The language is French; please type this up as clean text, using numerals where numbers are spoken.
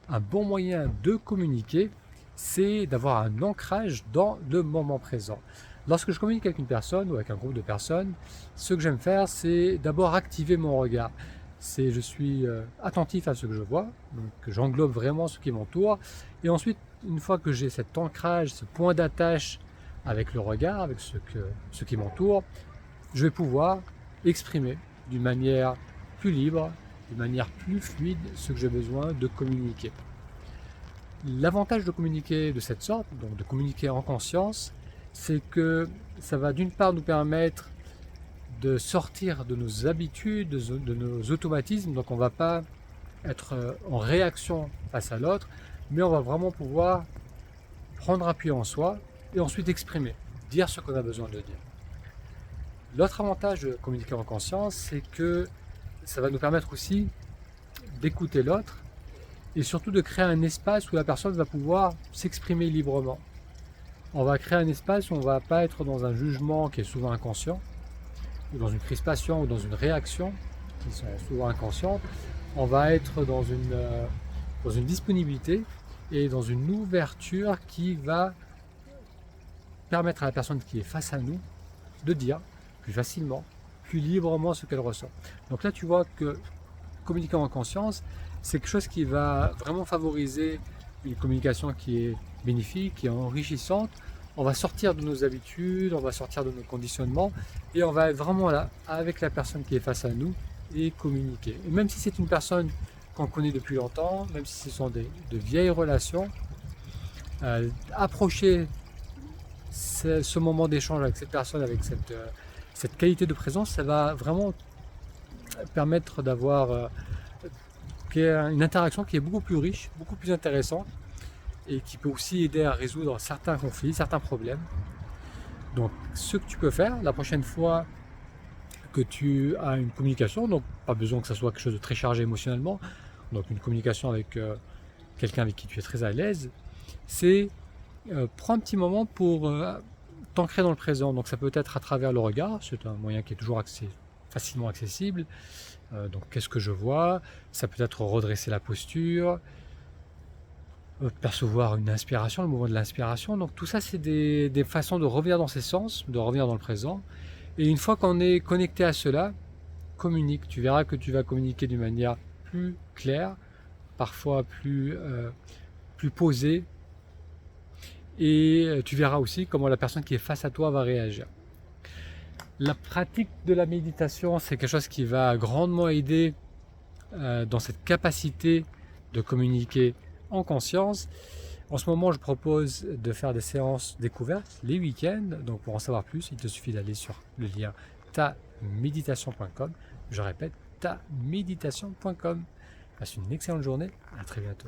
un bon moyen de communiquer, c'est d'avoir un ancrage dans le moment présent. Lorsque je communique avec une personne ou avec un groupe de personnes, ce que j'aime faire, c'est d'abord activer mon regard. Je suis attentif à ce que je vois, donc j'englobe vraiment ce qui m'entoure, et ensuite, une fois que j'ai cet ancrage, ce point d'attache avec le regard, avec ce qui m'entoure, je vais pouvoir exprimer d'une manière plus libre, d'une manière plus fluide ce que j'ai besoin de communiquer. L'avantage de communiquer de cette sorte, donc de communiquer en conscience, c'est que ça va d'une part nous permettre de sortir de nos habitudes, de nos automatismes, donc on ne va pas être en réaction face à l'autre, mais on va vraiment pouvoir prendre appui en soi et ensuite exprimer, dire ce qu'on a besoin de dire. L'autre avantage de communiquer en conscience, c'est que ça va nous permettre aussi d'écouter l'autre et surtout de créer un espace où la personne va pouvoir s'exprimer librement. On va créer un espace où on ne va pas être dans un jugement qui est souvent inconscient, ou dans une crispation ou dans une réaction qui sont souvent inconscientes. On va être dans une disponibilité et dans une ouverture qui va permettre à la personne qui est face à nous de dire plus facilement, plus librement ce qu'elle ressent. Donc là, tu vois que communiquer en conscience, c'est quelque chose qui va vraiment favoriser une communication qui est bénéfique, qui est enrichissante. On va sortir de nos habitudes, on va sortir de nos conditionnements et on va être vraiment là avec la personne qui est face à nous et communiquer. Et même si c'est une personne qu'on connaît depuis longtemps, même si ce sont de vieilles relations, approcher ce moment d'échange avec cette personne, avec cette qualité de présence, ça va vraiment permettre d'avoir une interaction qui est beaucoup plus riche, beaucoup plus intéressante et qui peut aussi aider à résoudre certains conflits, certains problèmes. Donc ce que tu peux faire la prochaine fois que tu as une communication, donc pas besoin que ça soit quelque chose de très chargé émotionnellement, donc une communication avec quelqu'un avec qui tu es très à l'aise, c'est prends un petit moment pour t'ancrer dans le présent. Donc ça peut être à travers le regard, c'est un moyen qui est toujours facilement accessible. Donc qu'est-ce que je vois? Ça peut être redresser la posture, percevoir une inspiration, le mouvement de l'inspiration. Donc tout ça, c'est des façons de revenir dans ses sens, de revenir dans le présent. Et une fois qu'on est connecté à cela, communique. Tu verras que tu vas communiquer d'une manière plus claire, parfois plus posée. Et tu verras aussi comment la personne qui est face à toi va réagir. La pratique de la méditation, c'est quelque chose qui va grandement aider dans cette capacité de communiquer en conscience. En ce moment, je propose de faire des séances découvertes les week-ends. Donc pour en savoir plus, il te suffit d'aller sur le lien taméditation.com. Je répète, taméditation.com. Passe une excellente journée, à très bientôt.